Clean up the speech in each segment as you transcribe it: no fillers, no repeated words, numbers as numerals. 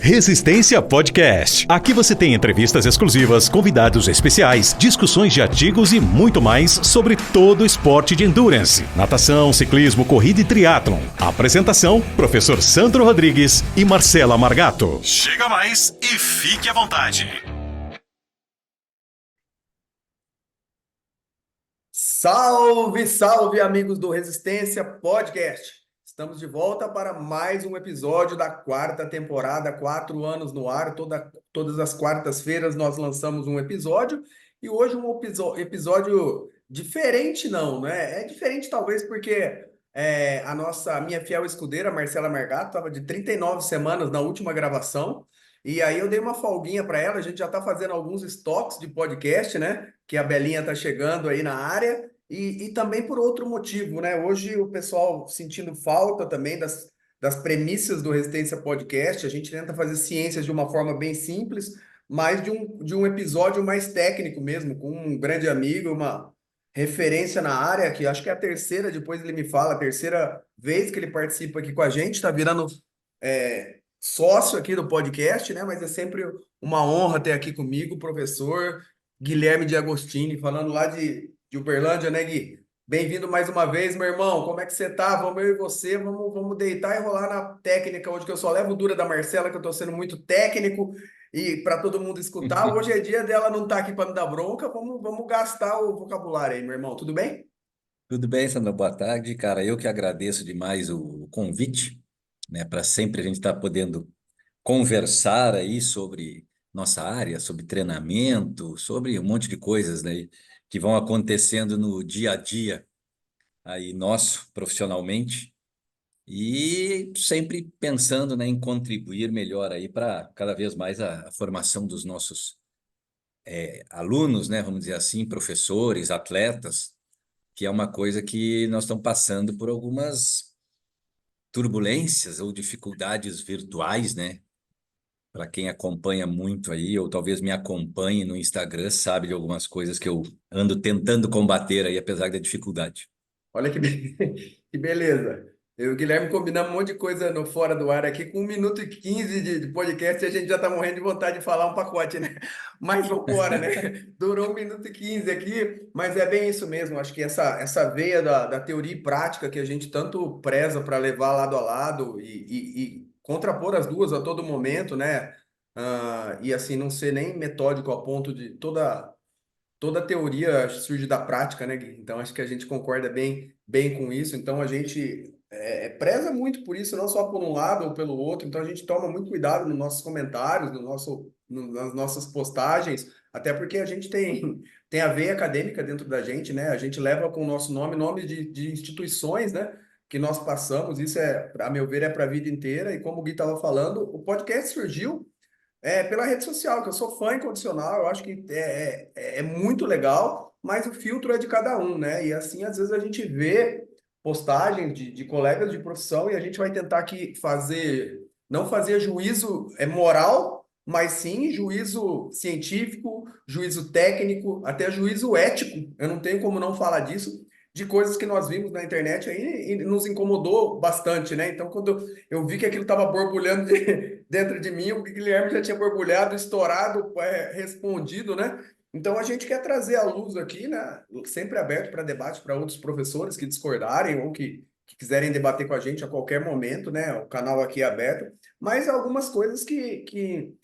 Resistência Podcast. Aqui você tem entrevistas exclusivas, convidados especiais, discussões de artigos e muito mais sobre todo o esporte de endurance, natação, ciclismo, corrida e triatlon. Apresentação, professor Sandro Rodrigues e Marcela Margato. Chega mais e fique à vontade. Salve, salve, amigos do Resistência Podcast. Estamos de volta para mais um episódio da quarta temporada, 4 anos no ar. Todas as quartas-feiras nós lançamos um episódio e hoje um episódio diferente, não, né? É diferente talvez porque a minha fiel escudeira, Marcela Margato, estava de 39 semanas na última gravação e aí eu dei uma folguinha para ela. A gente já está fazendo alguns estoques de podcast, né? Que a Belinha está chegando aí na área. E também por outro motivo, né? Hoje o pessoal sentindo falta também das premissas do Resistência Podcast. A gente tenta fazer ciências de uma forma bem simples, mas de um episódio mais técnico mesmo, com um grande amigo, uma referência na área, que acho que é a terceira, depois ele me fala, a terceira vez que ele participa aqui com a gente, está virando sócio aqui do podcast, né? Mas é sempre uma honra ter aqui comigo o professor Guilherme de Agostini, falando lá de Uberlândia, né, Gui? Bem-vindo mais uma vez, meu irmão. Como é que você tá? Vamos eu e você, vamos deitar e rolar na técnica hoje, que eu só levo dura da Marcela, que eu tô sendo muito técnico e para todo mundo escutar. Hoje é dia dela não estar aqui para me dar bronca. Vamos gastar o vocabulário aí, meu irmão. Tudo bem? Tudo bem, Sandra? Boa tarde, cara. Eu que agradeço demais o convite, né, para sempre a gente estar podendo conversar aí sobre nossa área, sobre treinamento, sobre um monte de coisas, né, que vão acontecendo no dia a dia aí nosso, profissionalmente, e sempre pensando, né, em contribuir melhor aí para cada vez mais a formação dos nossos alunos, né, vamos dizer assim, professores, atletas, que é uma coisa que nós estamos passando por algumas turbulências ou dificuldades virtuais, né? Para quem acompanha muito aí, ou talvez me acompanhe no Instagram, sabe de algumas coisas que eu ando tentando combater aí, apesar da dificuldade. Olha que beleza. Eu e o Guilherme combinamos um monte de coisa no Fora do Ar aqui, com 1 minuto e 15 de podcast, e a gente já está morrendo de vontade de falar um pacote, né? Mas vamos embora, né? Durou 1 minuto e 15 aqui, mas é bem isso mesmo. Acho que essa veia da teoria e prática que a gente tanto preza para levar lado a lado e contrapor as duas a todo momento, né? E assim, não ser nem metódico a ponto de toda teoria surge da prática, né, Gui? Então acho que a gente concorda bem com isso. Então a gente preza muito por isso, não só por um lado ou pelo outro. Então a gente toma muito cuidado nos nossos comentários, nas nossas postagens, até porque a gente tem a veia acadêmica dentro da gente, né? A gente leva com o nosso nome de instituições, né? Que nós passamos. Isso a meu ver, é para a vida inteira. E como o Gui estava falando, o podcast surgiu pela rede social, que eu sou fã incondicional. Eu acho que é muito legal, mas o filtro é de cada um, né? E assim, às vezes a gente vê postagens de colegas de profissão e a gente vai tentar aqui não fazer juízo moral, mas sim juízo científico, juízo técnico, até juízo ético. Eu não tenho como não falar disso, de coisas que nós vimos na internet aí e nos incomodou bastante, né? Então, quando eu vi que aquilo estava borbulhando dentro de mim, o Guilherme já tinha borbulhado, estourado, respondido, né? Então a gente quer trazer à luz aqui, né? Sempre aberto para debate para outros professores que discordarem ou que quiserem debater com a gente a qualquer momento, né? O canal aqui é aberto, mas algumas coisas que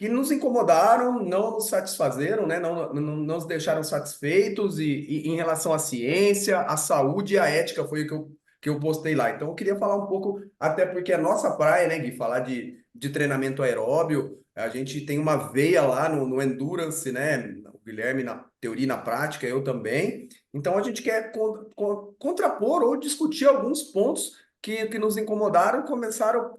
nos incomodaram, não nos satisfazeram, né? Não nos deixaram satisfeitos e em relação à ciência, à saúde e à ética foi o que eu postei lá. Então eu queria falar um pouco, até porque é nossa praia, né, Gui? Falar de treinamento aeróbio. A gente tem uma veia lá no Endurance, né? O Guilherme na teoria e na prática, eu também. Então a gente quer contrapor ou discutir alguns pontos que nos incomodaram,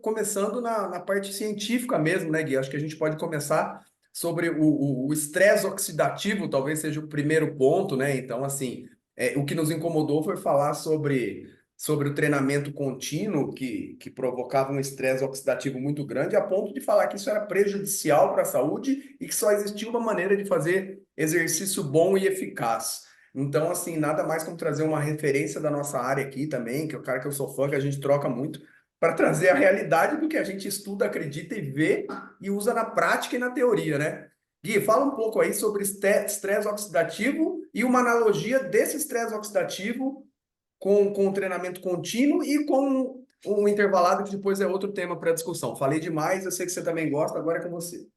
começando na parte científica mesmo, né, Gui? Acho que a gente pode começar sobre o estresse oxidativo, talvez seja o primeiro ponto, né? Então, assim, o que nos incomodou foi falar sobre o treinamento contínuo que provocava um estresse oxidativo muito grande, a ponto de falar que isso era prejudicial para a saúde e que só existia uma maneira de fazer exercício bom e eficaz. Então, assim, nada mais como trazer uma referência da nossa área aqui também, que é o cara que eu sou fã, que a gente troca muito, para trazer a realidade do que a gente estuda, acredita e vê e usa na prática e na teoria, né? Gui, fala um pouco aí sobre estresse oxidativo e uma analogia desse estresse oxidativo com o treinamento contínuo e com o intervalado, que depois é outro tema para discussão. Falei demais, eu sei que você também gosta, agora é com você.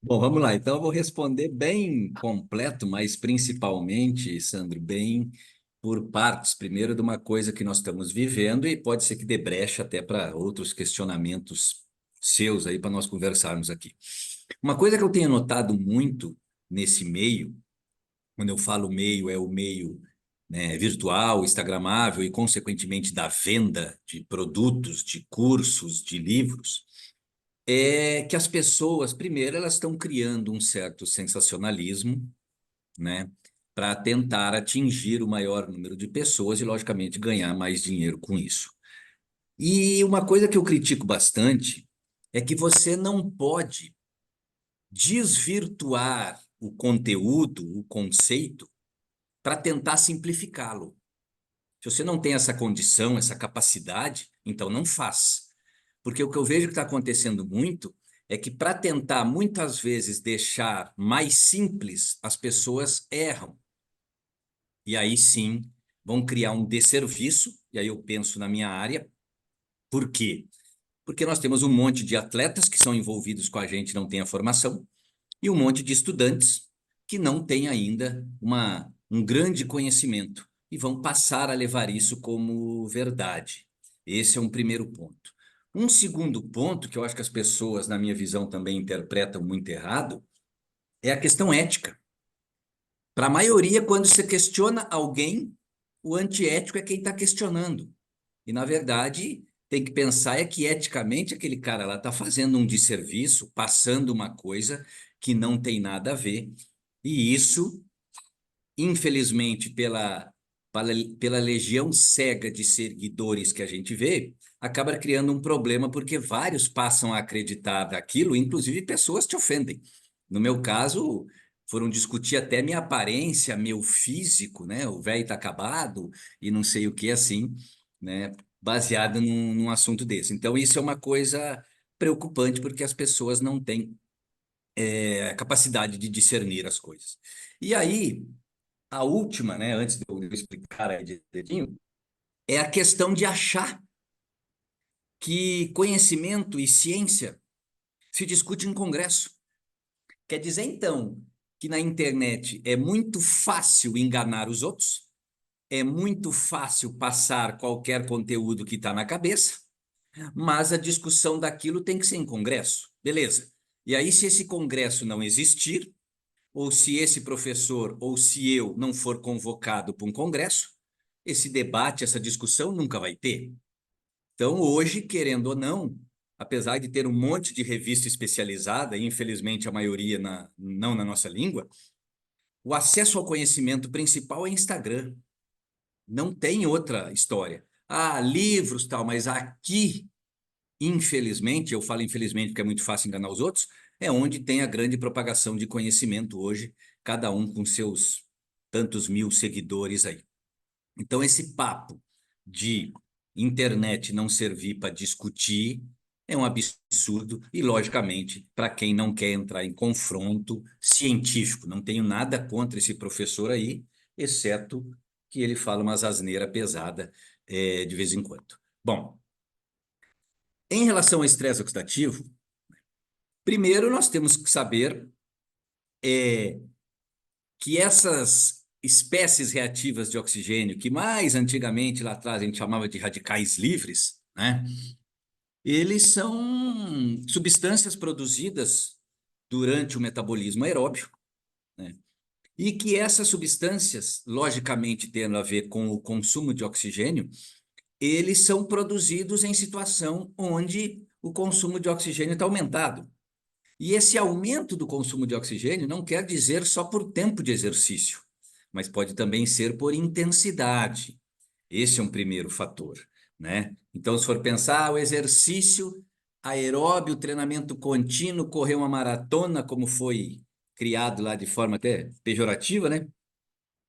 Bom, vamos lá. Então, eu vou responder bem completo, mas principalmente, Sandro, bem por partes. Primeiro, de uma coisa que nós estamos vivendo e pode ser que dê brecha até para outros questionamentos seus aí para nós conversarmos aqui. Uma coisa que eu tenho notado muito nesse meio, quando eu falo meio, é o meio, né, virtual, instagramável e, consequentemente, da venda de produtos, de cursos, de livros, é que as pessoas, primeiro, elas estão criando um certo sensacionalismo, né, para tentar atingir o maior número de pessoas e, logicamente, ganhar mais dinheiro com isso. E uma coisa que eu critico bastante é que você não pode desvirtuar o conteúdo, o conceito, para tentar simplificá-lo. Se você não tem essa condição, essa capacidade, então não faz. Porque o que eu vejo que está acontecendo muito é que, para tentar muitas vezes deixar mais simples, as pessoas erram. E aí sim vão criar um desserviço, e aí eu penso na minha área. Por quê? Porque nós temos um monte de atletas que são envolvidos com a gente, não têm a formação, e um monte de estudantes que não têm ainda um grande conhecimento e vão passar a levar isso como verdade. Esse é um primeiro ponto. Um segundo ponto, que eu acho que as pessoas, na minha visão, também interpretam muito errado, é a questão ética. Para a maioria, quando você questiona alguém, o antiético é quem está questionando. E, na verdade, tem que pensar é que, eticamente, aquele cara lá está fazendo um desserviço, passando uma coisa que não tem nada a ver. E isso, infelizmente, pela legião cega de seguidores que a gente vê, acaba criando um problema, porque vários passam a acreditar naquilo, inclusive pessoas te ofendem. No meu caso, foram discutir até minha aparência, meu físico, né? O velho tá acabado e não sei o que assim, né? Baseado num assunto desse. Então, isso é uma coisa preocupante, porque as pessoas não têm capacidade de discernir as coisas. E aí, a última, né, antes de eu explicar aí direitinho, é a questão de achar que conhecimento e ciência se discute em congresso. Quer dizer, então, que na internet é muito fácil enganar os outros, é muito fácil passar qualquer conteúdo que está na cabeça, mas a discussão daquilo tem que ser em congresso. Beleza. E aí, se esse congresso não existir, ou se esse professor ou se eu não for convocado para um congresso, esse debate, essa discussão nunca vai ter. Então, hoje, querendo ou não, apesar de ter um monte de revista especializada, e infelizmente a maioria não na nossa língua, o acesso ao conhecimento principal é Instagram. Não tem outra história. Ah, livros, tal, mas aqui, infelizmente, eu falo infelizmente porque é muito fácil enganar os outros, é onde tem a grande propagação de conhecimento hoje, cada um com seus tantos mil seguidores aí. Então, esse papo de internet não servir para discutir é um absurdo e, logicamente, para quem não quer entrar em confronto científico, não tenho nada contra esse professor aí, exceto que ele fala umas asneiras pesadas de vez em quando. Bom, em relação ao estresse oxidativo, primeiro nós temos que saber que essas espécies reativas de oxigênio, que mais antigamente lá atrás a gente chamava de radicais livres, né? Eles são substâncias produzidas durante o metabolismo aeróbio, né? E que essas substâncias, logicamente tendo a ver com o consumo de oxigênio, eles são produzidos em situação onde o consumo de oxigênio está aumentado. E esse aumento do consumo de oxigênio não quer dizer só por tempo de exercício, mas pode também ser por intensidade. Esse é um primeiro fator, né? Então, se for pensar, o exercício aeróbio, treinamento contínuo, correr uma maratona, como foi criado lá de forma até pejorativa, né?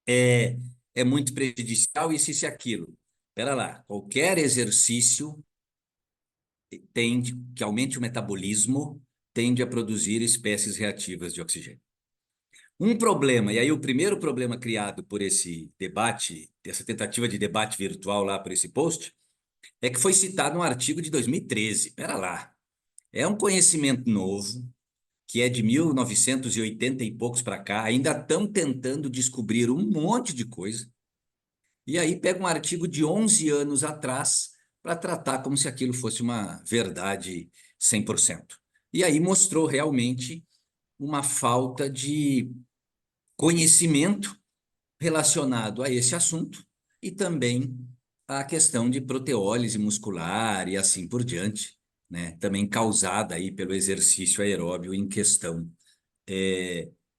É muito prejudicial, isso e aquilo. espera lá, qualquer exercício que aumente o metabolismo tende a produzir espécies reativas de oxigênio. Um problema, e aí o primeiro problema criado por esse debate, essa tentativa de debate virtual lá por esse post, é que foi citado um artigo de 2013. Espera lá, é um conhecimento novo, que é de 1980 e poucos para cá, ainda estão tentando descobrir um monte de coisa, e aí pega um artigo de 11 anos atrás para tratar como se aquilo fosse uma verdade 100%. E aí mostrou realmente uma falta de conhecimento relacionado a esse assunto e também a questão de proteólise muscular e assim por diante, né? Também causada aí pelo exercício aeróbio em questão,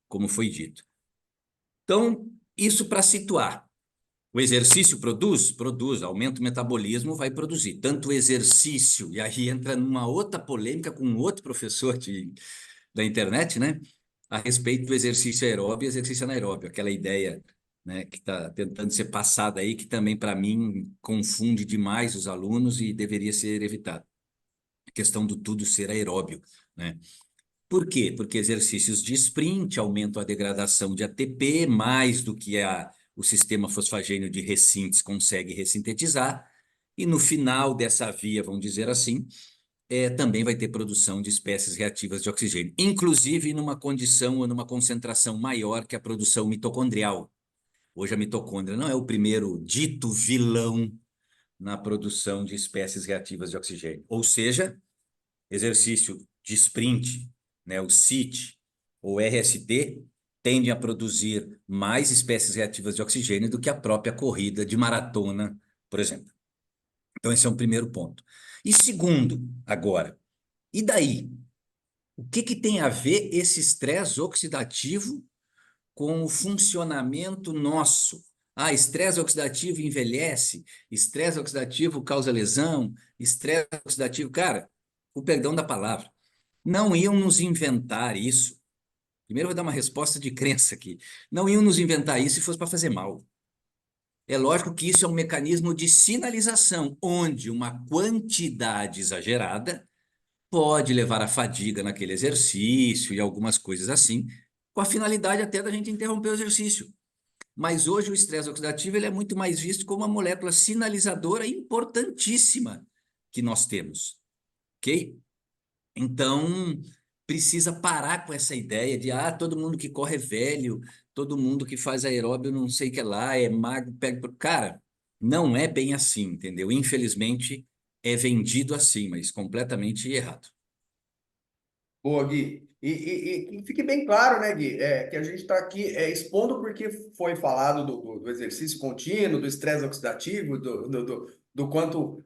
como foi dito. Então, isso para situar. O exercício produz? Produz, aumenta o metabolismo, vai produzir. Tanto o exercício, e aí entra numa outra polêmica com outro professor da internet, né? A respeito do exercício aeróbio e exercício anaeróbio, aquela ideia, né, que está tentando ser passada aí, que também, para mim, confunde demais os alunos e deveria ser evitado. A questão do tudo ser aeróbio, né? Por quê? Porque exercícios de sprint aumentam a degradação de ATP mais do que o sistema fosfagênio de ressíntese consegue ressintetizar, e no final dessa via, vamos dizer assim, também vai ter produção de espécies reativas de oxigênio, inclusive numa condição ou numa concentração maior que a produção mitocondrial. Hoje a mitocôndria não é o primeiro dito vilão na produção de espécies reativas de oxigênio. Ou seja, exercício de sprint, né, o CIT ou RST, tendem a produzir mais espécies reativas de oxigênio do que a própria corrida de maratona, por exemplo. Então, esse é um primeiro ponto. E segundo, agora, e daí? O que tem a ver esse estresse oxidativo com o funcionamento nosso? Ah, estresse oxidativo envelhece, estresse oxidativo causa lesão, estresse oxidativo... Cara, o perdão da palavra, não iam nos inventar isso. Primeiro eu vou dar uma resposta de crença aqui. Não iam nos inventar isso se fosse para fazer mal. É lógico que isso é um mecanismo de sinalização, onde uma quantidade exagerada pode levar à fadiga naquele exercício e algumas coisas assim, com a finalidade até da gente interromper o exercício. Mas hoje o estresse oxidativo ele é muito mais visto como uma molécula sinalizadora importantíssima que nós temos, ok? Então, precisa parar com essa ideia de, todo mundo que corre é velho, todo mundo que faz aeróbio não sei o que lá, é magro, pega... Cara, não é bem assim, entendeu? Infelizmente, é vendido assim, mas completamente errado. Boa, Gui. E que fique bem claro, né, Gui, que a gente está aqui expondo porque foi falado do exercício contínuo, do estresse oxidativo, do quanto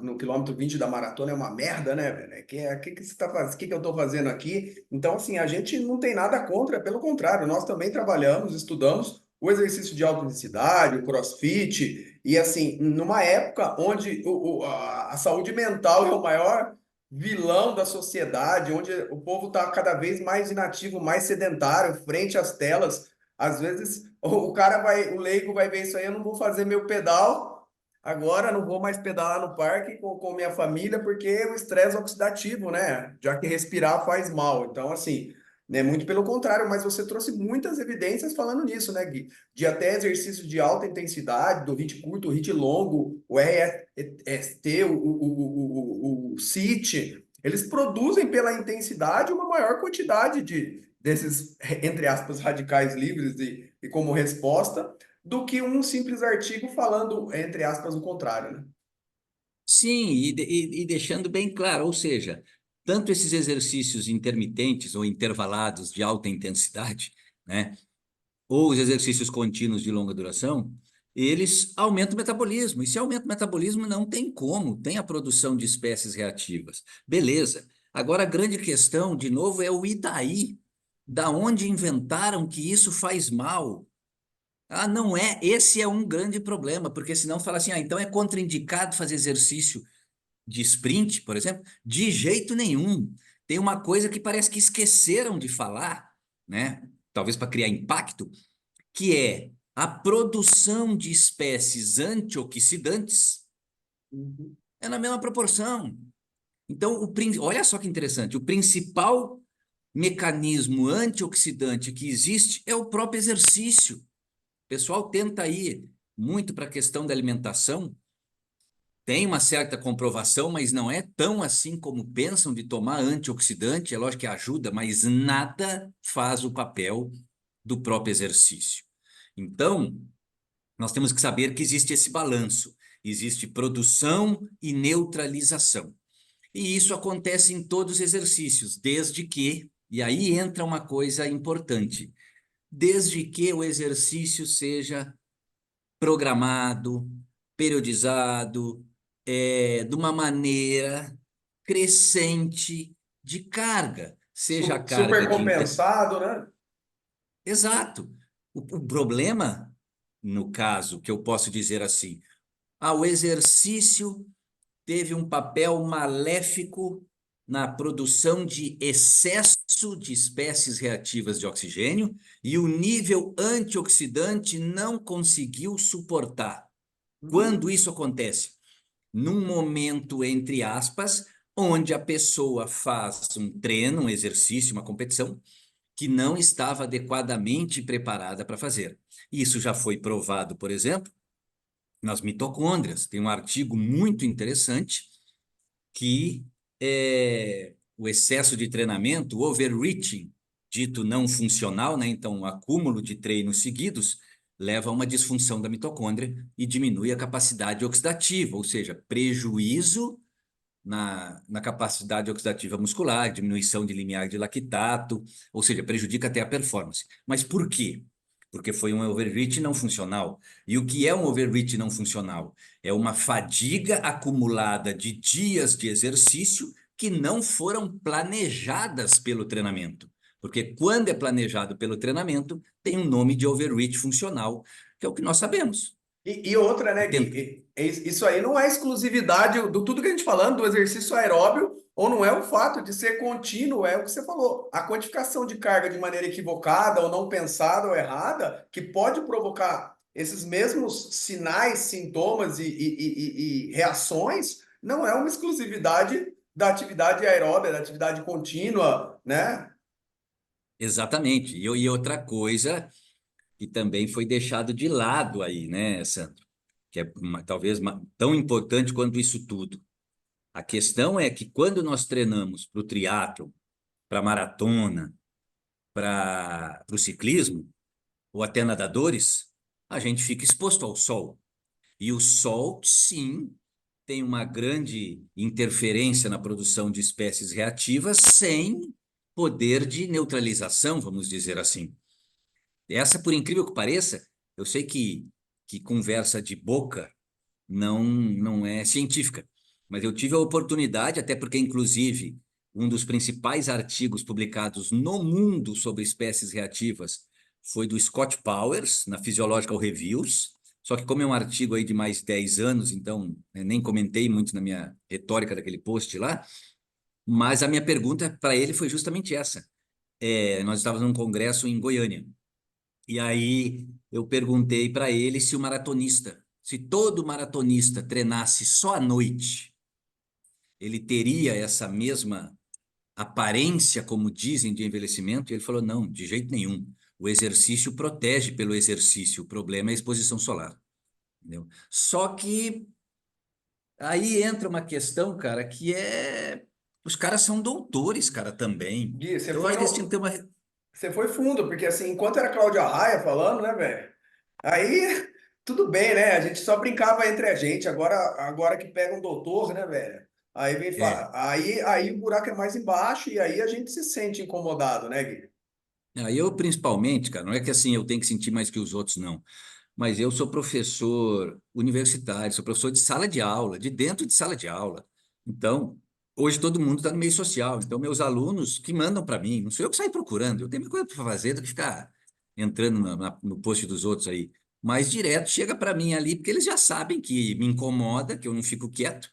no quilômetro 20 da maratona é uma merda, né, velho? Que você tá fazendo? O que eu estou fazendo aqui? Então, assim, a gente não tem nada contra, pelo contrário, nós também trabalhamos, estudamos o exercício de alta intensidade, o CrossFit, e assim, numa época onde a saúde mental é o maior vilão da sociedade, onde o povo está cada vez mais inativo, mais sedentário, frente às telas. Às vezes o cara vai, o leigo vai ver isso aí, eu não vou fazer meu pedal, agora não vou mais pedalar no parque com minha família, porque o estresse oxidativo, né? Já que respirar faz mal. Então, assim, né, muito pelo contrário, mas você trouxe muitas evidências falando nisso, né, Gui? De até exercício de alta intensidade, do HIIT curto, o HIIT longo, o RST, o CIT, eles produzem pela intensidade uma maior quantidade desses, entre aspas, radicais livres e como resposta, do que um simples artigo falando, entre aspas, o contrário, né? Sim, e deixando bem claro, ou seja, tanto esses exercícios intermitentes ou intervalados de alta intensidade, né, ou os exercícios contínuos de longa duração, eles aumentam o metabolismo. E se aumenta o metabolismo, não tem como, tem a produção de espécies reativas. Beleza. Agora, a grande questão, de novo, é o e daí? Da onde inventaram que isso faz mal? Não é. Esse é um grande problema, porque senão fala assim, então é contraindicado fazer exercício de sprint, por exemplo? De jeito nenhum. Tem uma coisa que parece que esqueceram de falar, né? Talvez para criar impacto, que é a produção de espécies antioxidantes Uhum. é na mesma proporção. Então, olha só que interessante, o principal mecanismo antioxidante que existe é o próprio exercício. O pessoal tenta ir muito para a questão da alimentação, tem uma certa comprovação, mas não é tão assim como pensam de tomar antioxidante. É lógico que ajuda, mas nada faz o papel do próprio exercício. Então, nós temos que saber que existe esse balanço, existe produção e neutralização. E isso acontece em todos os exercícios, desde que, e aí entra uma coisa importante, desde que o exercício seja programado, periodizado, de uma maneira crescente de carga, seja a Super carga de... compensado, né? Exato. O problema, no caso, que eu posso dizer assim, o exercício teve um papel maléfico na produção de excesso de espécies reativas de oxigênio e o nível antioxidante não conseguiu suportar. Quando Uhum. isso acontece? Num momento, entre aspas, onde a pessoa faz um treino, um exercício, uma competição, que não estava adequadamente preparada para fazer. Isso já foi provado, por exemplo, nas mitocôndrias. Tem um artigo muito interessante que o excesso de treinamento, o overreaching, dito não funcional, né? Então, o acúmulo de treinos seguidos leva a uma disfunção da mitocôndria e diminui a capacidade oxidativa, ou seja, prejuízo na capacidade oxidativa muscular, diminuição de limiar de lactato, ou seja, prejudica até a performance. Mas por quê? Porque foi um overreach não funcional. E o que é um overreach não funcional? É uma fadiga acumulada de dias de exercício que não foram planejadas pelo treinamento. Porque quando é planejado pelo treinamento, tem um nome de overreach funcional, que é o que nós sabemos. E outra, né, Gui? Isso aí não é exclusividade do tudo que a gente falando do exercício aeróbio, ou não é o fato de ser contínuo, é o que você falou. A quantificação de carga de maneira equivocada, ou não pensada, ou errada, que pode provocar esses mesmos sinais, sintomas e reações, não é uma exclusividade da atividade aeróbia, da atividade contínua, né? Exatamente. E outra coisa que também foi deixado de lado aí, né, Sandro? Que é talvez tão importante quanto isso tudo. A questão é que quando nós treinamos para o triatlo, para a maratona, para o ciclismo, ou até nadadores, a gente fica exposto ao sol. E o sol, sim, tem uma grande interferência na produção de espécies reativas sem poder de neutralização, vamos dizer assim. Essa, por incrível que pareça, eu sei que conversa de boca não é científica, mas eu tive a oportunidade, até porque, inclusive, um dos principais artigos publicados no mundo sobre espécies reativas foi do Scott Powers, na Physiological Reviews, só que como é um artigo aí de mais de 10 anos, então nem comentei muito na minha retórica daquele post lá, mas a minha pergunta para ele foi justamente essa. Nós estávamos num congresso em Goiânia, e aí eu perguntei para ele se o maratonista, se todo maratonista treinasse só à noite, ele teria essa mesma aparência, como dizem, de envelhecimento? E ele falou: não, de jeito nenhum. O exercício protege pelo exercício, o problema é a exposição solar. Entendeu? Só que aí entra uma questão, cara, que é. Os caras são doutores, cara, também. Gui, Então, eu acho que eles tinham que ter uma. você foi fundo, porque assim, enquanto era Cláudia Raia falando, né, velho? Aí, tudo bem, né? A gente só brincava entre a gente. Agora que pega um doutor, né, velho? Aí vem É, aí o buraco é mais embaixo e aí a gente se sente incomodado, né, Gui? aí eu, principalmente, cara, não é que assim eu tenho que sentir mais que os outros, não. Mas eu sou professor universitário, sou professor de sala de aula, de dentro de sala de aula. Então, hoje todo mundo está no meio social. Então, meus alunos que mandam para mim, não sou eu que saio procurando, eu tenho mais coisa para fazer do que ficar entrando no post dos outros aí. Mas direto chega para mim ali, porque eles já sabem que me incomoda, que eu não fico quieto.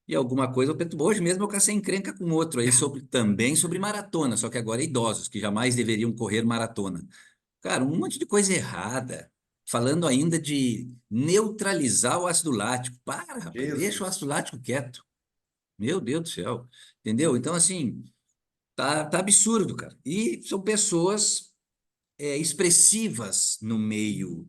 E alguma coisa eu tento. Hoje mesmo eu cacei encrenca com outro aí, também sobre maratona, só que agora é idosos, que jamais deveriam correr maratona. Cara, um monte de coisa errada. falando ainda de neutralizar o ácido lático. Para, rapaz, deixa o Jesus. ácido lático quieto. Meu Deus do céu. Entendeu? Então, assim, tá absurdo, cara. E são pessoas expressivas no meio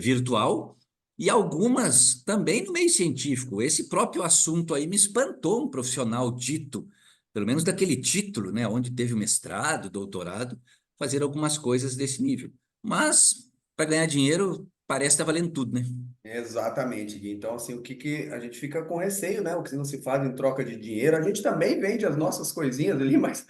virtual e algumas também no meio científico. Esse próprio assunto aí me espantou um profissional dito, pelo menos daquele título, né, onde teve o mestrado, doutorado, fazer algumas coisas desse nível. Mas para ganhar dinheiro parece estar valendo tudo, né? Exatamente, Gui. Então, assim, o que que a gente fica com receio, né? O que não se faz em troca de dinheiro, a gente também vende as nossas coisinhas ali, mas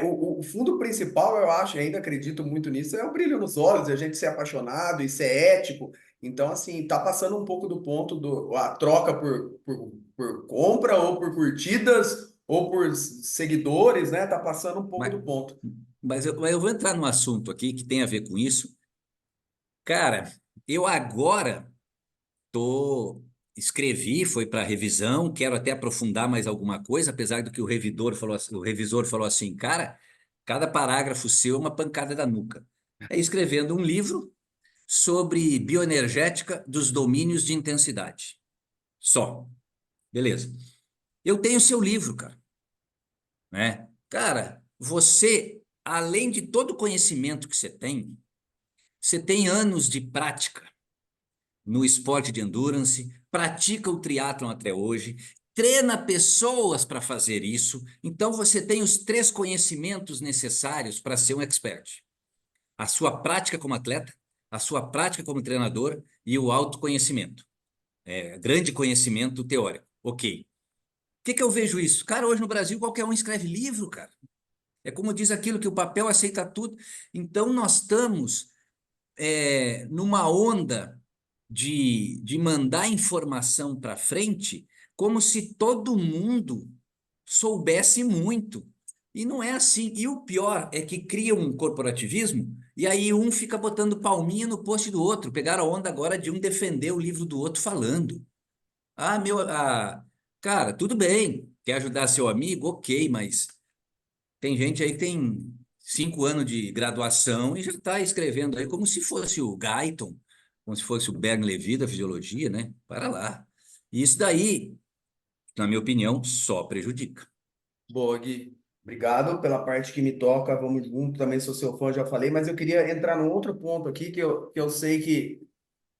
o fundo principal, eu acho, e ainda acredito muito nisso, é o brilho nos olhos, a gente ser apaixonado e ser ético. Então, assim, tá passando um pouco do ponto do a troca por compra ou por curtidas ou por seguidores, né? Tá passando um pouco Mas, do ponto. mas eu vou entrar num assunto aqui que tem a ver com isso. Cara, eu agora tô escrevi, foi para revisão, quero até aprofundar mais alguma coisa, apesar do que o revisor falou assim, cara, cada parágrafo seu é uma pancada da nuca. É escrevendo um livro sobre bioenergética dos domínios de intensidade. Só. Beleza. Eu tenho seu livro, cara, né? Cara, você, além de todo o conhecimento que você tem anos de prática no esporte de endurance, pratica o triatlon até hoje, treina pessoas para fazer isso. Então você tem os três conhecimentos necessários para ser um expert: a sua prática como atleta, a sua prática como treinador e o autoconhecimento, grande conhecimento teórico. Ok. O que eu vejo isso? Cara, hoje no Brasil qualquer um escreve livro, cara. É como diz aquilo que o papel aceita tudo. Então nós estamos numa onda de mandar informação para frente como se todo mundo soubesse muito. E não é assim. E o pior é que cria um corporativismo e aí um fica botando palminha no post do outro. Pegaram a onda agora de um defender o livro do outro falando. Cara, tudo bem. Quer ajudar seu amigo? Ok, mas tem gente aí que tem 5 anos de graduação e já está escrevendo aí como se fosse o Guyton, como se fosse o Bern Levy da fisiologia, né? Para lá. E isso daí, na minha opinião, só prejudica. Boa, Gui. Obrigado pela parte que me toca. Vamos junto. Também sou seu fã, já falei, mas eu queria entrar num outro ponto aqui que eu sei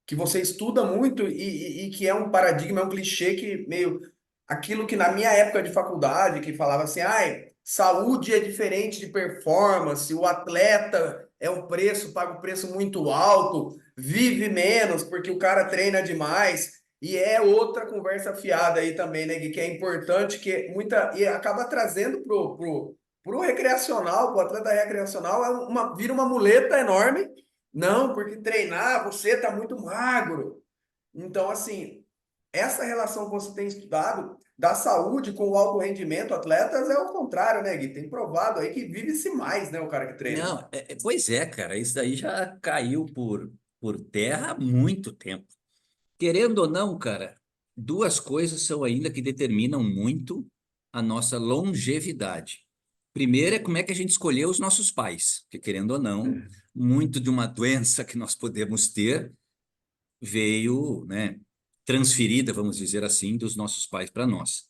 que você estuda muito e que é um paradigma, é um clichê que meio aquilo que na minha época de faculdade, que falava assim, ai, saúde é diferente de performance, o atleta é um preço, paga um preço muito alto, vive menos porque o cara treina demais. E é outra conversa fiada aí também, né, Gui, que é importante, que muita e acaba trazendo pro recreacional, pro atleta recreacional, vira uma muleta enorme. Não, porque treinar, você tá muito magro. Então, assim, essa relação que você tem estudado da saúde com o alto rendimento, atletas, é o contrário, né, Gui? Tem provado aí que vive-se mais, né, o cara que treina. Não, pois é, cara, isso daí já caiu por terra há muito tempo. Querendo ou não, cara, duas coisas são ainda que determinam muito a nossa longevidade. Primeiro é como é que a gente escolheu os nossos pais, porque querendo ou não, muito de uma doença que nós podemos ter veio, né, transferida, vamos dizer assim, dos nossos pais para nós.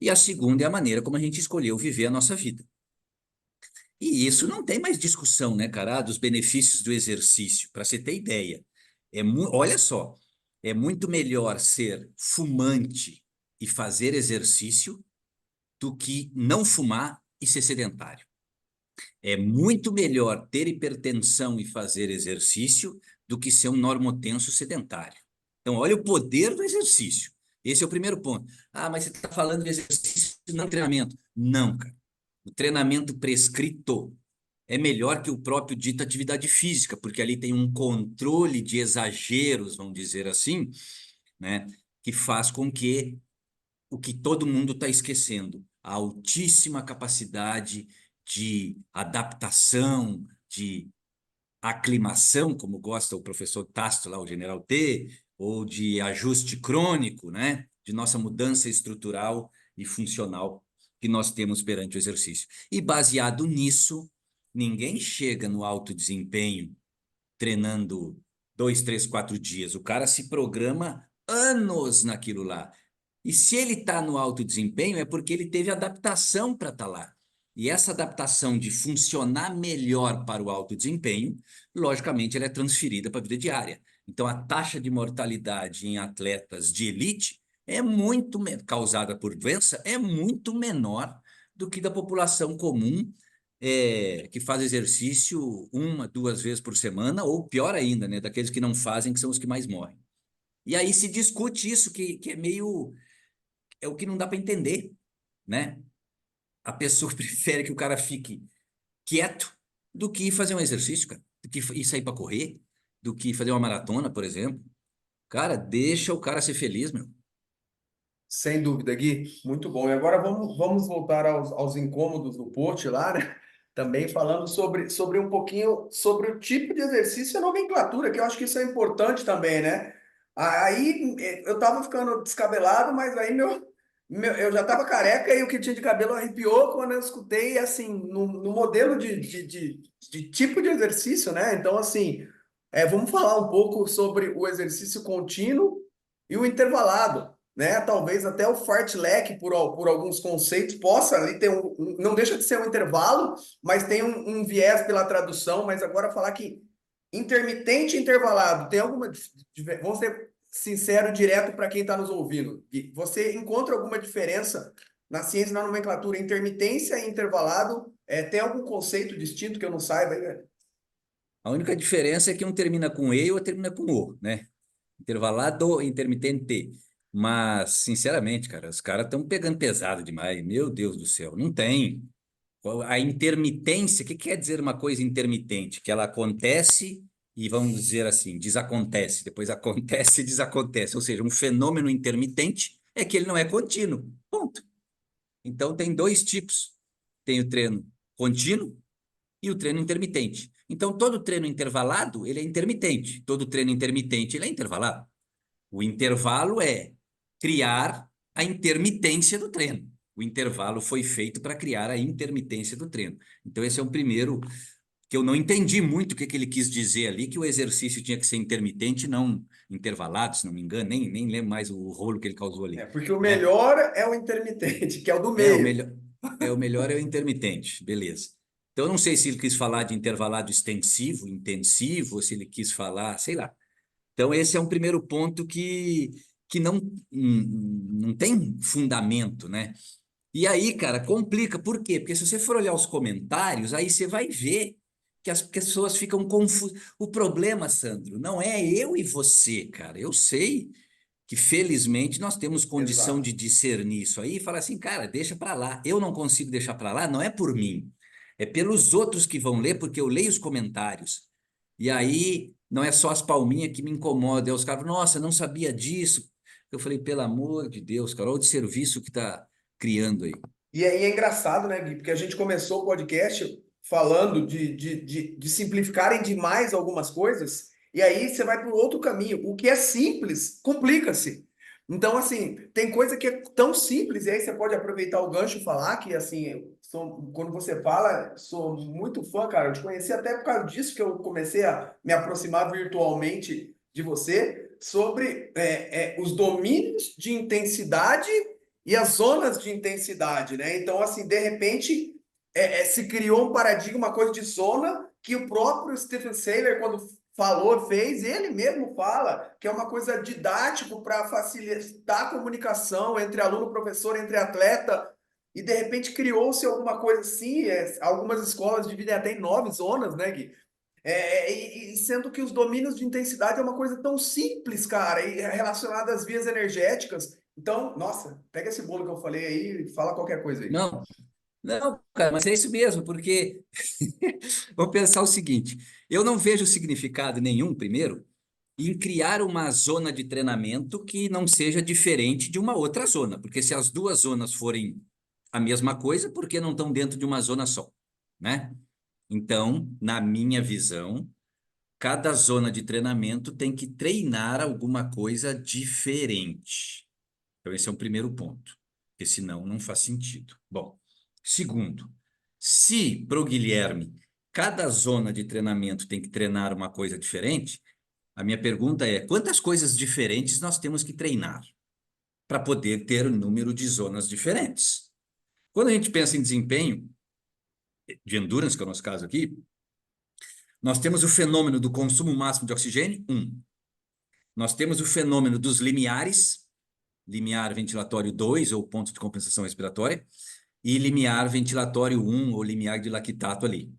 E a segunda é a maneira como a gente escolheu viver a nossa vida. E isso não tem mais discussão, né, cara, dos benefícios do exercício. Para você ter ideia, olha só, é muito melhor ser fumante e fazer exercício do que não fumar e ser sedentário. É muito melhor ter hipertensão e fazer exercício do que ser um normotenso sedentário. Então, olha o poder do exercício. Esse é o primeiro ponto. Ah, mas você está falando de exercício, não treinamento. Não, cara. O treinamento prescrito é melhor que o próprio dito atividade física, porque ali tem um controle de exageros, vamos dizer assim, né, que faz com que o que todo mundo está esquecendo, a altíssima capacidade de adaptação, de aclimação, como gosta o professor Tasto lá, o General T, ou de ajuste crônico, né, de nossa mudança estrutural e funcional que nós temos perante o exercício. E baseado nisso, ninguém chega no alto desempenho treinando 2, 3, 4 dias. O cara se programa anos naquilo lá. E se ele está no alto desempenho, é porque ele teve adaptação para estar lá. E essa adaptação de funcionar melhor para o alto desempenho, logicamente, ela é transferida para a vida diária. Então, a taxa de mortalidade em atletas de elite é causada por doença, é muito menor do que da população comum, que faz exercício 1, 2 vezes por semana, ou pior ainda, né, daqueles que não fazem, que são os que mais morrem. E aí se discute isso, que é meio... É o que não dá para entender, né? A pessoa prefere que o cara fique quieto do que ir fazer um exercício, cara, do que ir sair para correr, do que fazer uma maratona, por exemplo. Cara, deixa o cara ser feliz, meu. Sem dúvida, Gui, muito bom. E agora vamos voltar aos incômodos do post lá, né? Também falando sobre um pouquinho sobre o tipo de exercício e a nomenclatura, que eu acho que isso é importante também, né? Aí eu tava ficando descabelado, mas aí eu já tava careca e o que tinha de cabelo arrepiou quando eu escutei, assim, no modelo de tipo de exercício, né? Então, assim, vamos falar um pouco sobre o exercício contínuo e o intervalado, né? Talvez até o fartlek, por alguns conceitos, possa ali ter não deixa de ser um intervalo, mas tem um viés pela tradução. Mas agora falar que intermitente e intervalado, tem alguma... Vamos ser sincero, direto para quem está nos ouvindo. Você encontra alguma diferença na ciência e na nomenclatura? Intermitência e intervalado, tem algum conceito distinto que eu não saiba aí, velho? A única diferença é que um termina com E e outro termina com O, né? Intervalado, intermitente. Mas, sinceramente, cara, os caras estão pegando pesado demais. Meu Deus do céu, não tem. A intermitência, o que quer dizer uma coisa intermitente? Que ela acontece e, vamos dizer assim, desacontece. Depois acontece e desacontece. Ou seja, um fenômeno intermitente é que ele não é contínuo. Ponto. Então, tem dois tipos. Tem o treino contínuo e o treino intermitente. Então, todo treino intervalado, ele é intermitente. Todo treino intermitente, ele é intervalado. O intervalo é criar a intermitência do treino. O intervalo foi feito para criar a intermitência do treino. Então, esse é um primeiro que eu não entendi muito o que ele quis dizer ali, que o exercício tinha que ser intermitente, não intervalado, se não me engano, nem lembro mais o rolo que ele causou ali, Porque o né? melhor é o intermitente, que é o do É, o meio. melhor é o intermitente, beleza. Então, eu não sei se ele quis falar de intervalado extensivo, intensivo, ou se ele quis falar, sei lá. Então, esse é um primeiro ponto que não tem fundamento, né? E aí, cara, complica. Por quê? Porque se você for olhar os comentários, aí você vai ver que as pessoas ficam confusas. O problema, Sandro, não é eu e você, cara. Eu sei que, felizmente, nós temos condição de Exato. discernir isso aí e falar assim, cara, deixa para lá. Eu não consigo deixar para lá, não é por mim. É pelos outros que vão ler, porque eu leio os comentários. E aí, não é só as palminhas que me incomodam. É os caras, nossa, não sabia disso. Eu falei, pelo amor de Deus, cara, olha o serviço que está criando aí. E é engraçado, né, Gui? Porque a gente começou o podcast falando de simplificarem demais algumas coisas, e aí você vai para o outro caminho. O que é simples, complica-se. Então, assim, tem coisa que é tão simples, e aí você pode aproveitar o gancho e falar que, assim, quando você fala, sou muito fã, cara. Eu te conheci até por causa disso que eu comecei a me aproximar virtualmente de você, sobre os domínios de intensidade e as zonas de intensidade, né? Então, assim, de repente, se criou um paradigma, uma coisa de zona, que o próprio Stephen Seiler, quando falou, fez, ele mesmo fala que é uma coisa didático para facilitar a comunicação entre aluno, professor, entre atleta, e de repente criou-se alguma coisa assim. Algumas escolas dividem até em 9 zonas, né, Gui? E sendo que os domínios de intensidade é uma coisa tão simples, cara, e relacionada às vias energéticas. Então, nossa, pega esse bolo que eu falei aí e fala qualquer coisa aí. Não, não, cara, mas é isso mesmo, porque vamos pensar o seguinte: eu não vejo significado nenhum, primeiro, em criar uma zona de treinamento que não seja diferente de uma outra zona, porque se as duas zonas forem a mesma coisa, por que não estão dentro de uma zona só, né? Então, na minha visão, cada zona de treinamento tem que treinar alguma coisa diferente. Então, esse é o primeiro ponto, porque senão não faz sentido. Bom, segundo, se para o Guilherme cada zona de treinamento tem que treinar uma coisa diferente, A minha pergunta é: quantas coisas diferentes nós temos que treinar para poder ter um número de zonas diferentes? Quando a gente pensa em desempenho de endurance, que é o nosso caso aqui, nós temos o fenômeno do consumo máximo de oxigênio, Nós temos o fenômeno dos limiares, limiar ventilatório 2, ou ponto de compensação respiratória, e limiar ventilatório 1, ou limiar de lactato ali.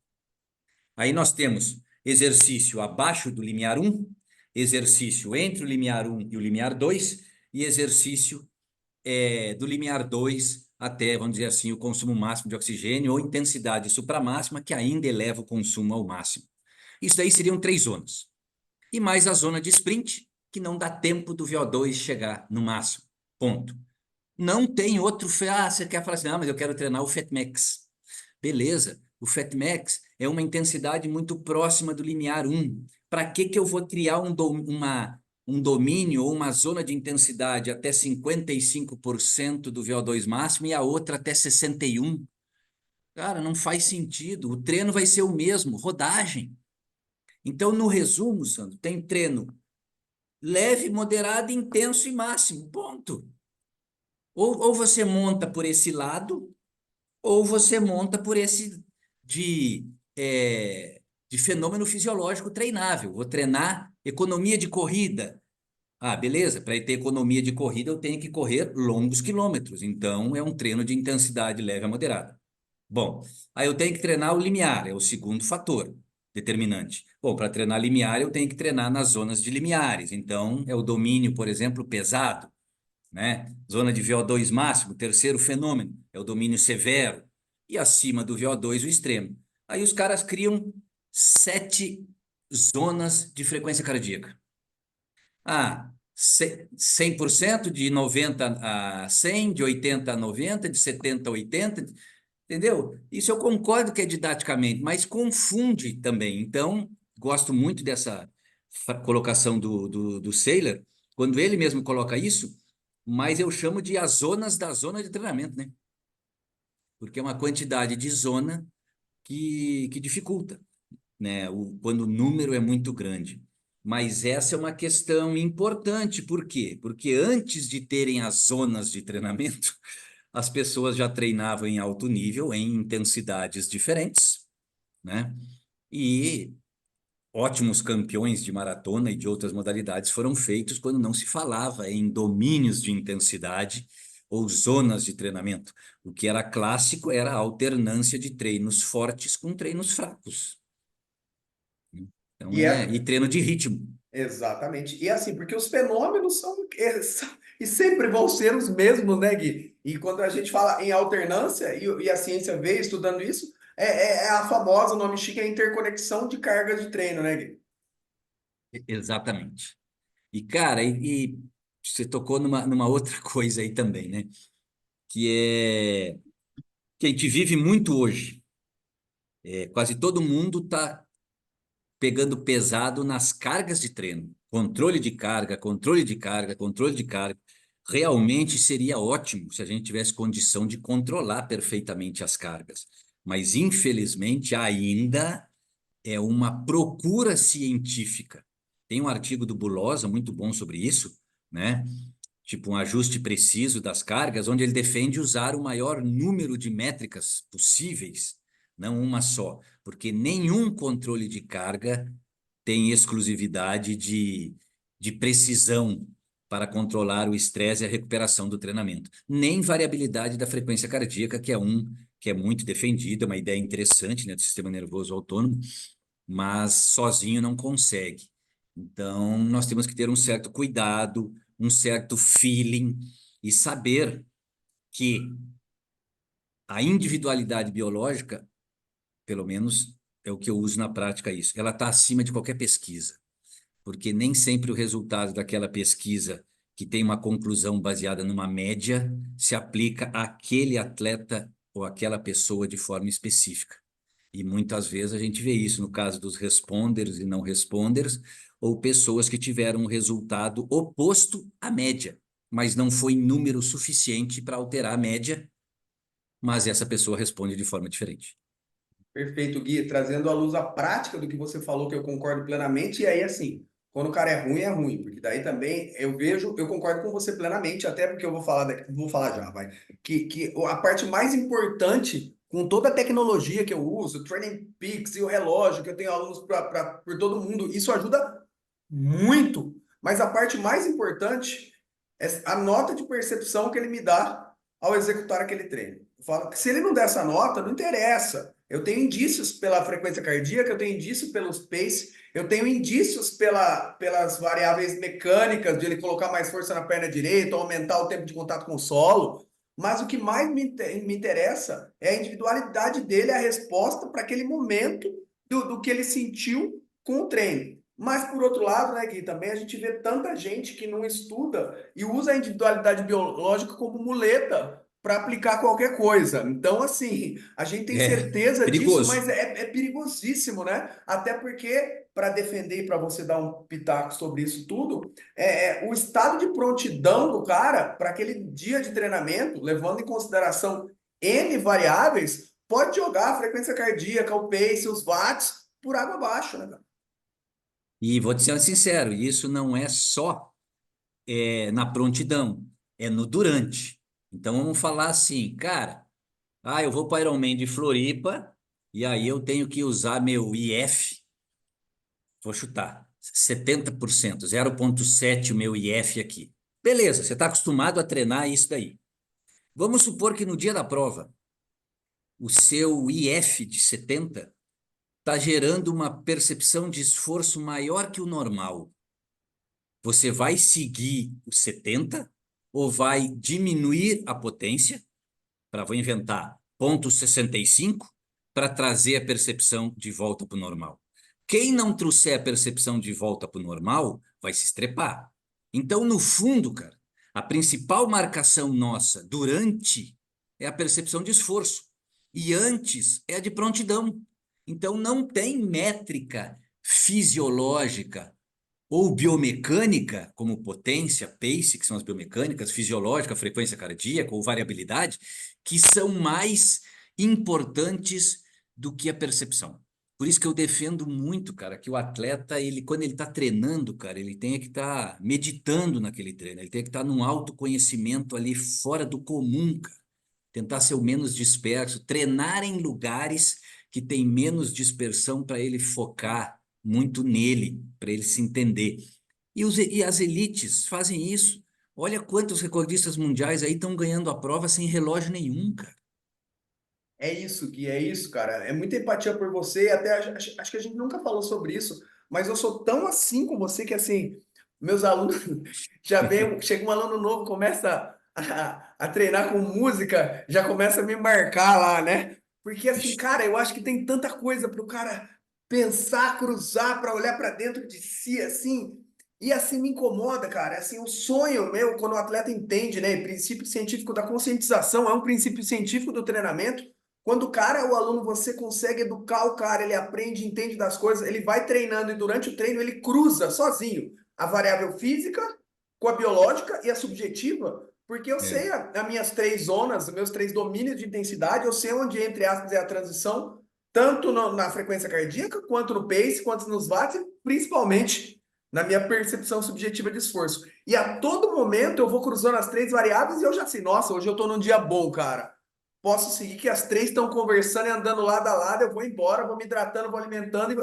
Aí nós temos exercício abaixo do limiar 1, exercício entre o limiar 1 e o limiar 2, e exercício do limiar 2 até, vamos dizer assim, o consumo máximo de oxigênio ou intensidade supramáxima, que ainda eleva o consumo ao máximo. Isso daí seriam 3 zonas. E mais a zona de sprint, que não dá tempo do VO2 chegar no máximo. Ponto. Não tem outro... você quer falar assim, mas eu quero treinar o FatMax. Beleza, o FatMax é uma intensidade muito próxima do limiar 1. Para que eu vou criar um domínio ou uma zona de intensidade até 55% do VO2 máximo e a outra até 61%? Cara, não faz sentido. O treino vai ser o mesmo, rodagem. Então, no resumo, Sandro, tem treino leve, moderado, intenso e máximo. Ponto. Ou você monta por esse lado, ou você monta por esse de fenômeno fisiológico treinável. Vou treinar economia de corrida. Ah, beleza, para ter economia de corrida eu tenho que correr longos quilômetros. Então, é um treino de intensidade leve a moderada. Bom, aí eu tenho que treinar o limiar, é o segundo fator determinante. Bom, para treinar limiar eu tenho que treinar nas zonas de limiares. Então, é o domínio, por exemplo, pesado, né? Zona de VO2 máximo, terceiro fenômeno, é o domínio severo. E acima do VO2, o extremo. Aí os caras criam 7 zonas de frequência cardíaca. 100%, de 90 a 100, de 80 a 90, de 70 a 80, entendeu? Isso eu concordo que é didaticamente, mas confunde também. Então, gosto muito dessa colocação do Seiler, quando ele mesmo coloca isso, mas eu chamo de as zonas da zona de treinamento, né? Porque é uma quantidade de zona que dificulta, né? Quando o número é muito grande. Mas essa é uma questão importante, por quê? Porque antes de terem as zonas de treinamento, as pessoas já treinavam em alto nível, em intensidades diferentes, né? E ótimos campeões de maratona e de outras modalidades foram feitos quando não se falava em domínios de intensidade ou zonas de treinamento. O que era clássico era a alternância de treinos fortes com treinos fracos. Então, E e treino de ritmo. exatamente. E assim, porque os fenômenos e sempre vão ser os mesmos, né, Gui? E quando a gente fala em alternância, e a ciência veio estudando isso, é a famosa, o nome chique, é a interconexão de cargas de treino, né, Gui? Exatamente. E, cara, e você tocou numa outra coisa aí também, né? Que a gente vive muito hoje. Quase todo mundo está pegando pesado nas cargas de treino. Controle de carga, controle de carga, controle de carga. Realmente seria ótimo se a gente tivesse condição de controlar perfeitamente as cargas. Mas, infelizmente, ainda é uma procura científica. Tem um artigo do Bulosa muito bom sobre isso, né? Tipo um ajuste preciso das cargas, onde ele defende usar o maior número de métricas possíveis, não uma só, porque nenhum controle de carga tem exclusividade de precisão para controlar o estresse e a recuperação do treinamento, nem variabilidade da frequência cardíaca, que é muito defendido, é uma ideia interessante, né, do sistema nervoso autônomo, mas sozinho não consegue. Então, nós temos que ter um certo cuidado, um certo feeling e saber que a individualidade biológica, pelo menos é o que eu uso na prática isso, ela está acima de qualquer pesquisa, porque nem sempre o resultado daquela pesquisa que tem uma conclusão baseada numa média se aplica àquele atleta ou àquela pessoa de forma específica. E muitas vezes a gente vê isso no caso dos responders e não responders, ou pessoas que tiveram um resultado oposto à média, mas não foi em número suficiente para alterar a média, mas essa pessoa responde de forma diferente. Perfeito, Gui, trazendo à luz a prática do que você falou, que eu concordo plenamente. E aí, assim, Quando o cara é ruim, porque daí também eu vejo, eu concordo com você plenamente, até porque eu vou falar, vou falar já, vai, que a parte mais importante, com toda a tecnologia que eu uso, o Training Peaks e o relógio, que eu tenho alunos por todo mundo, isso ajuda muito, mas a parte mais importante é a nota de percepção que ele me dá ao executar aquele treino. Eu falo que se ele não der essa nota, não interessa. Eu tenho indícios pela frequência cardíaca, eu tenho indícios pelos pace, eu tenho indícios pelas variáveis mecânicas, de ele colocar mais força na perna direita, aumentar o tempo de contato com o solo. Mas o que mais me interessa é a individualidade dele, a resposta para aquele momento do que ele sentiu com o treino. Mas, por outro lado, né, Gui, também a gente vê tanta gente que não estuda e usa a individualidade biológica como muleta para aplicar qualquer coisa. Então, assim, a gente tem É certeza disso, perigoso. mas é perigosíssimo, né? Até porque, para defender e para você dar um pitaco sobre isso tudo, o estado de prontidão do cara para aquele dia de treinamento, levando em consideração N variáveis, pode jogar a frequência cardíaca, o pace, os watts por água abaixo, né, cara? E vou te ser sincero, isso não é só na prontidão, é no durante. Então vamos falar assim, cara, eu vou para o Ironman de Floripa e aí eu tenho que usar meu IF, vou chutar, 70%, 0,7 o meu IF aqui. Beleza, você está acostumado a treinar isso daí. Vamos supor que no dia da prova, o seu IF de 70 está gerando uma percepção de esforço maior que o normal. Você vai seguir os 70 ou vai diminuir a potência, vou inventar, 0,65 para trazer a percepção de volta para o normal. Quem não trouxer a percepção de volta para o normal vai se estrepar. Então, no fundo, cara, a principal marcação nossa durante é a percepção de esforço e antes é a de prontidão. Então, não tem métrica fisiológica ou biomecânica, como potência, pace, que são as biomecânicas, fisiológica, frequência cardíaca ou variabilidade, que são mais importantes do que a percepção. Por isso que eu defendo muito, cara, que o atleta, quando ele está treinando, cara, ele tem que estar meditando naquele treino, ele tem que estar num autoconhecimento ali fora do comum, cara. Tentar ser o menos disperso, treinar em lugares que tem menos dispersão para ele focar muito nele, para ele se entender. E as elites fazem isso. Olha quantos recordistas mundiais aí estão ganhando a prova sem relógio nenhum, cara. É isso, Gui, é isso, cara. É muita empatia por você, e até acho que a gente nunca falou sobre isso, mas eu sou tão assim com você que, assim, meus alunos já vem, chega um aluno novo, começa a treinar com música, já começa a me marcar lá, né? Porque, assim, cara, eu acho que tem tanta coisa para o cara pensar, cruzar, para olhar para dentro de si, assim, e assim me incomoda, cara. Assim, o sonho meu, quando o atleta entende, né? Princípio científico da conscientização é um princípio científico do treinamento. Quando o cara, o aluno, você consegue educar o cara, ele aprende, entende das coisas, ele vai treinando e durante o treino ele cruza sozinho a variável física com a biológica e a subjetiva, porque eu É. sei as minhas três zonas, os meus três domínios de intensidade, eu sei onde, entre aspas, é a transição, tanto na frequência cardíaca, quanto no pace, quanto nos watts, e principalmente na minha percepção subjetiva de esforço. E a todo momento eu vou cruzando as três variáveis e eu já sei, nossa, hoje eu estou num dia bom, cara. Posso seguir que as três estão conversando e andando lado a lado, eu vou embora, vou me hidratando, vou alimentando.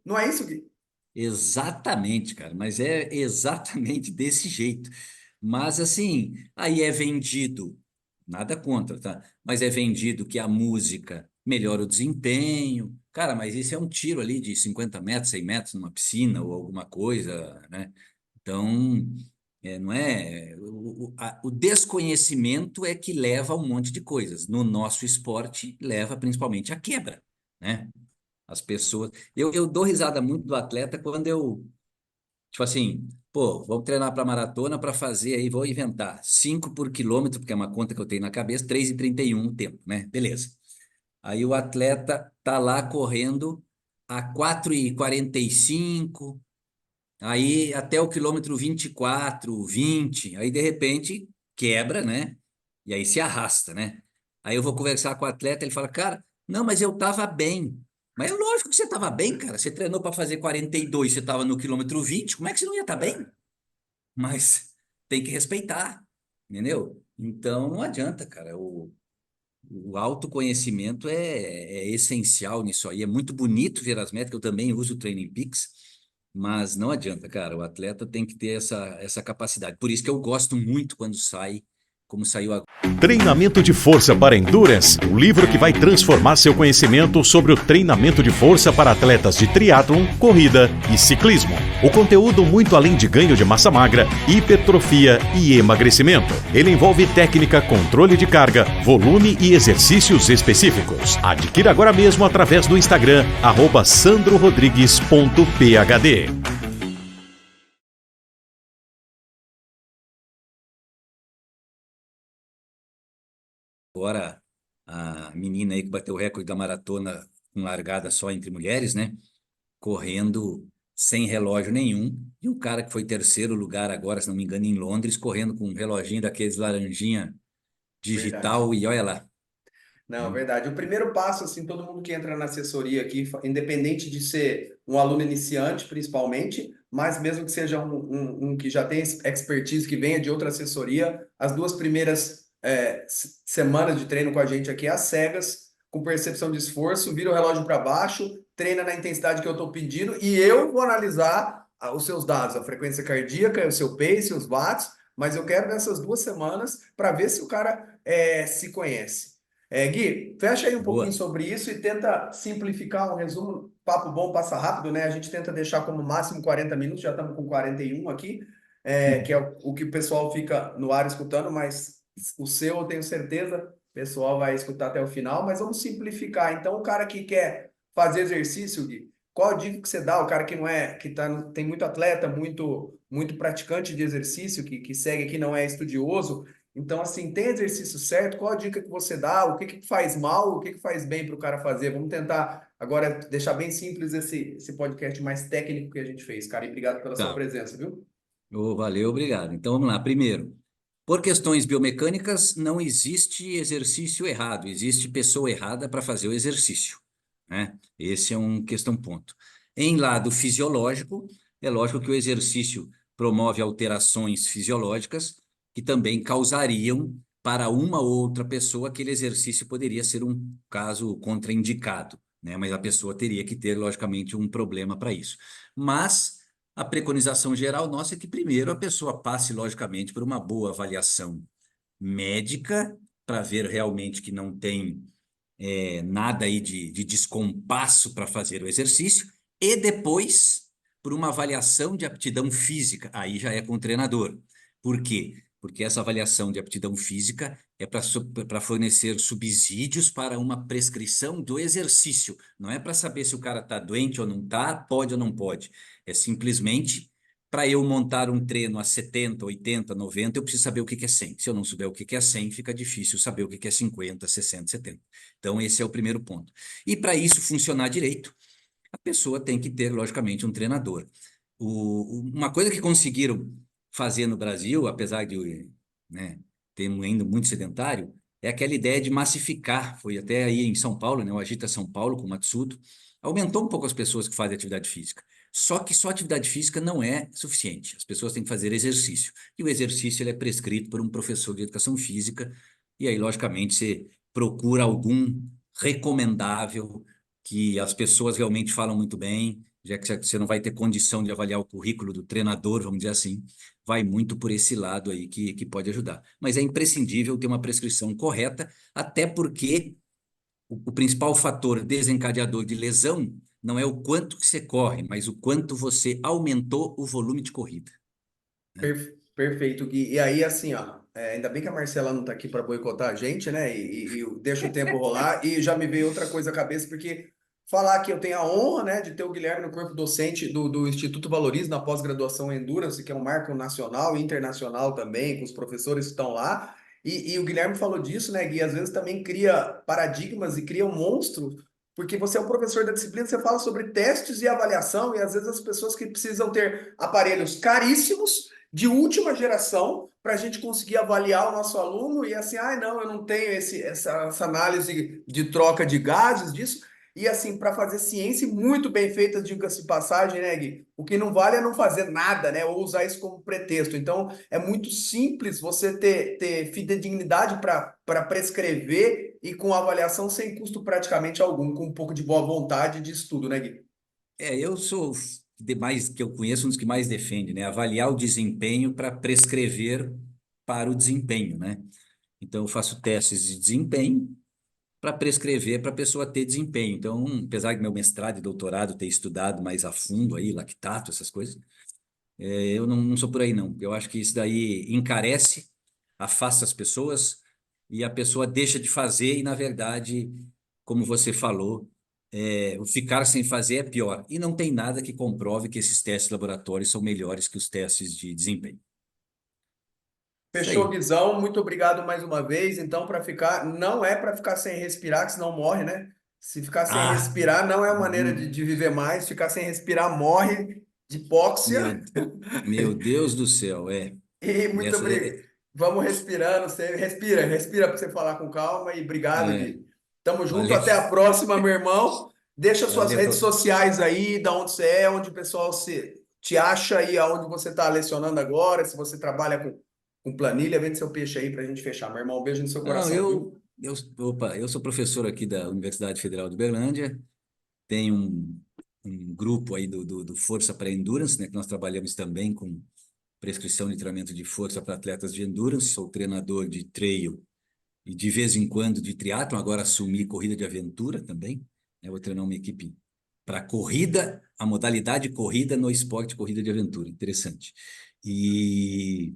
Não é isso, Gui? Exatamente, cara, mas é exatamente desse jeito. Mas assim, aí é vendido, nada contra, tá? Mas é vendido que a música melhora o desempenho. Cara, mas isso é um tiro ali de 50 metros, 100 metros numa piscina ou alguma coisa, né? Então, não é. O desconhecimento é que leva a um monte de coisas. No nosso esporte, leva principalmente à quebra, né? As pessoas. Eu dou risada muito do atleta quando tipo assim, pô, vamos treinar para maratona para fazer aí, vou inventar 5 por quilômetro, porque é uma conta que eu tenho na cabeça, 3:31 o tempo, né? Beleza. Aí o atleta tá lá correndo a 4:45, aí até o quilômetro 24, 20, aí de repente quebra, né? E aí se arrasta, né? Aí eu vou conversar com o atleta, ele fala, cara, não, mas eu tava bem. Mas é lógico que você estava bem, cara. Você treinou para fazer 42, você estava no quilômetro 20. Como é que você não ia estar bem? Mas tem que respeitar, entendeu? Então não adianta, cara. O autoconhecimento é essencial nisso aí. É muito bonito ver as métricas. Eu também uso o Training Peaks, mas não adianta, cara. O atleta tem que ter essa capacidade. Por isso que eu gosto muito quando sai, como saiu agora. Treinamento de Força para Endurance, o livro que vai transformar seu conhecimento sobre o treinamento de força para atletas de triatlon, corrida e ciclismo. O conteúdo muito além de ganho de massa magra, hipertrofia e emagrecimento. Ele envolve técnica, controle de carga, volume e exercícios específicos. Adquira agora mesmo através do Instagram, @sandrorodrigues.phd. Agora, a menina aí que bateu o recorde da maratona com largada só entre mulheres, né? Correndo sem relógio nenhum. E um cara que foi terceiro lugar agora, se não me engano, em Londres, correndo com um reloginho daqueles laranjinha Verdade. digital e olha lá. Não, Né? verdade. O primeiro passo, assim, todo mundo que entra na assessoria aqui, independente de ser um aluno iniciante, principalmente, mas mesmo que seja um que já tem expertise, que venha de outra assessoria, as duas primeiras semanas de treino com a gente aqui é às cegas, com percepção de esforço, vira o relógio para baixo, treina na intensidade que eu estou pedindo e eu vou analisar os seus dados, a frequência cardíaca, o seu pace, os watts, mas eu quero nessas 2 semanas para ver se o cara se conhece. Gui, fecha aí um pouquinho Boa. sobre isso e tenta simplificar um resumo. Papo bom passa rápido, né? A gente tenta deixar como máximo 40 minutos, já estamos com 41 aqui, que é o que o pessoal fica no ar escutando, mas o seu eu tenho certeza, o pessoal vai escutar até o final, mas vamos simplificar. Então, o cara que quer fazer exercício, Gui, qual a dica que você dá? O cara que não é, tem muito atleta, muito praticante de exercício, que segue aqui, não é estudioso. Então, assim, tem exercício certo? Qual a dica que você dá? O que que faz mal? O que que faz bem para o cara fazer? Vamos tentar agora deixar bem simples esse podcast mais técnico que a gente fez, cara. E obrigado pela sua Tá. presença, viu? Ô, valeu, obrigado. Então vamos lá. Primeiro, por questões biomecânicas, não existe exercício errado, existe pessoa errada para fazer o exercício, né? Esse é um questão ponto. Em lado fisiológico, é lógico que o exercício promove alterações fisiológicas que também causariam para uma ou outra pessoa aquele exercício poderia ser um caso contraindicado, né? Mas a pessoa teria que ter, logicamente, um problema para isso. Mas a preconização geral nossa é que primeiro a pessoa passe, logicamente, por uma boa avaliação médica, para ver realmente que não tem nada aí de descompasso para fazer o exercício, e depois por uma avaliação de aptidão física, aí já é com o treinador. Por quê? Porque essa avaliação de aptidão física é para fornecer subsídios para uma prescrição do exercício. Não é para saber se o cara está doente ou não está, pode ou não pode. É simplesmente para eu montar um treino a 70, 80, 90, eu preciso saber o que que é 100. Se eu não souber o que que é 100, fica difícil saber o que que é 50, 60, 70. Então, esse é o primeiro ponto. E para isso funcionar direito, a pessoa tem que ter, logicamente, um treinador. Uma coisa que conseguiram fazer no Brasil, apesar de, né, ter ainda muito sedentário, é aquela ideia de massificar. Foi até aí em São Paulo, né, o Agita São Paulo, com o Matsudo, aumentou um pouco as pessoas que fazem atividade física. Só que só atividade física não é suficiente. As pessoas têm que fazer exercício. E o exercício ele é prescrito por um professor de educação física. E aí, logicamente, você procura algum recomendável que as pessoas realmente falam muito bem, já que você não vai ter condição de avaliar o currículo do treinador, vamos dizer assim, vai muito por esse lado aí que pode ajudar. Mas é imprescindível ter uma prescrição correta, até porque o principal fator desencadeador de lesão não é o quanto que você corre, mas o quanto você aumentou o volume de corrida. Né? Perfeito, Gui. E aí, assim, ó, ainda bem que a Marcela não está aqui para boicotar a gente, né? E deixa o tempo rolar. E já me veio outra coisa à cabeça, porque falar que eu tenho a honra, né, de ter o Guilherme no corpo docente do Instituto Valorize na pós-graduação em Endurance, que é um marco nacional e internacional também, com os professores que estão lá. E o Guilherme falou disso, né, Gui? Às vezes também cria paradigmas e cria um monstro, porque você é um professor da disciplina, você fala sobre testes e avaliação, e às vezes as pessoas que precisam ter aparelhos caríssimos de última geração para a gente conseguir avaliar o nosso aluno e assim, não, eu não tenho essa análise de troca de gases disso. E assim, para fazer ciência muito bem feita, diga-se de passagem, né, Gui? O que não vale é não fazer nada, né? Ou usar isso como pretexto. Então, é muito simples você ter fidedignidade para prescrever e com avaliação sem custo praticamente algum, com um pouco de boa vontade de estudo, né, Gui? Eu sou demais que eu conheço um dos que mais defende, né? Avaliar o desempenho para prescrever para o desempenho, né? Então, eu faço testes de desempenho para prescrever para a pessoa ter desempenho. Então, apesar de meu mestrado e doutorado ter estudado mais a fundo aí, lactato, essas coisas, eu não sou por aí, não. Eu acho que isso daí encarece, afasta as pessoas e a pessoa deixa de fazer e, na verdade, como você falou, o ficar sem fazer é pior. E não tem nada que comprove que esses testes laboratórios são melhores que os testes de desempenho. Isso Fechou, aí. Guizão. Muito obrigado mais uma vez. Então, para ficar, não é para ficar sem respirar, que senão morre, né? Se ficar sem Ah, respirar, não é a maneira hum, de viver mais. Ficar sem respirar, morre de meu, hipóxia. meu Deus do céu, E muito essa obrigado. Vamos respirando. Você respira para você falar com calma. E obrigado, é, Gui. Tamo junto. valeu, Até a próxima, meu irmão. Deixa suas redes valeu. sociais aí, da onde você é, onde o pessoal te acha e aonde você está lecionando agora. Se você trabalha com planilha, vende seu peixe aí para a gente fechar. Meu irmão, um beijo no seu Não, coração, viu? eu sou professor aqui da Universidade Federal de Uberlândia, tenho um grupo aí do Força para Endurance, né, que nós trabalhamos também com prescrição de treinamento de força para atletas de endurance, sou treinador de trail e de vez em quando de triatlon, agora assumi corrida de aventura também, né, vou treinar uma equipe para corrida, a modalidade corrida no esporte corrida de aventura, interessante. E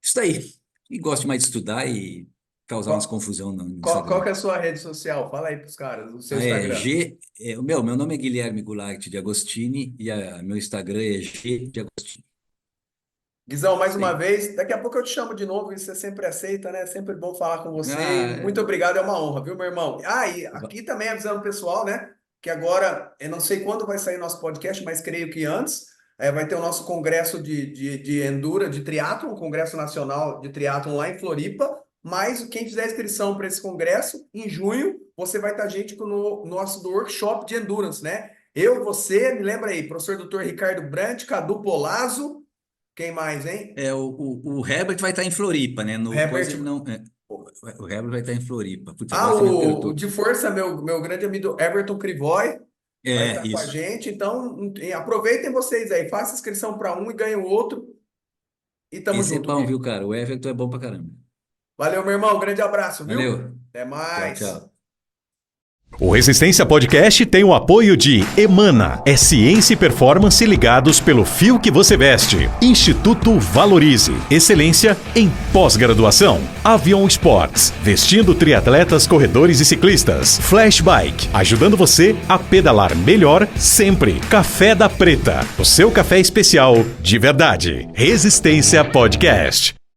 isso daí. E gosto mais de estudar e causar umas Qual, confusão no qual Instagram. que é a sua rede social? Fala aí pros caras, o seu Ah, Instagram. meu nome é Guilherme Goulart de Agostini e meu Instagram é G de Agostini. Guizão, mais Isso uma aí. vez, daqui a pouco eu te chamo de novo, e você sempre aceita, né? Sempre bom falar com você. Ah, Muito obrigado, é uma honra, viu, meu irmão? Ah, e va- aqui também avisando o pessoal, né? Que agora, eu não sei quando vai sair nosso podcast, mas creio que antes, vai ter o nosso congresso de Endura, de triatlon, o Congresso Nacional de Triatlon lá em Floripa. Mas quem fizer inscrição para esse congresso, em junho, você vai estar gente no nosso do workshop de Endurance, né? Eu, você, me lembra aí, professor Dr. Ricardo Brandt, Cadu Polazzo, quem mais, hein? o Herbert vai estar em Floripa, né? No coisa Herbert. ele não. O Herbert vai estar em Floripa. Putz, Ah, agora você me o apertou. de força, meu grande amigo Everton Crivoy, vai estar com a Isso. gente. Então, aproveitem vocês aí, faça inscrição para um e ganhe o outro. E tamo Esse é junto, bom, Gui. viu, cara? O Everton é bom pra caramba. Valeu, meu irmão. Grande abraço, viu? Valeu. Até Tchau, mais. tchau. O Resistência Podcast tem o apoio de Emana, é ciência e performance ligados pelo fio que você veste. Instituto Valorize, excelência em pós-graduação. Avion Sports, vestindo triatletas, corredores e ciclistas. Flash Bike, ajudando você a pedalar melhor sempre. Café da Preta, o seu café especial de verdade. Resistência Podcast.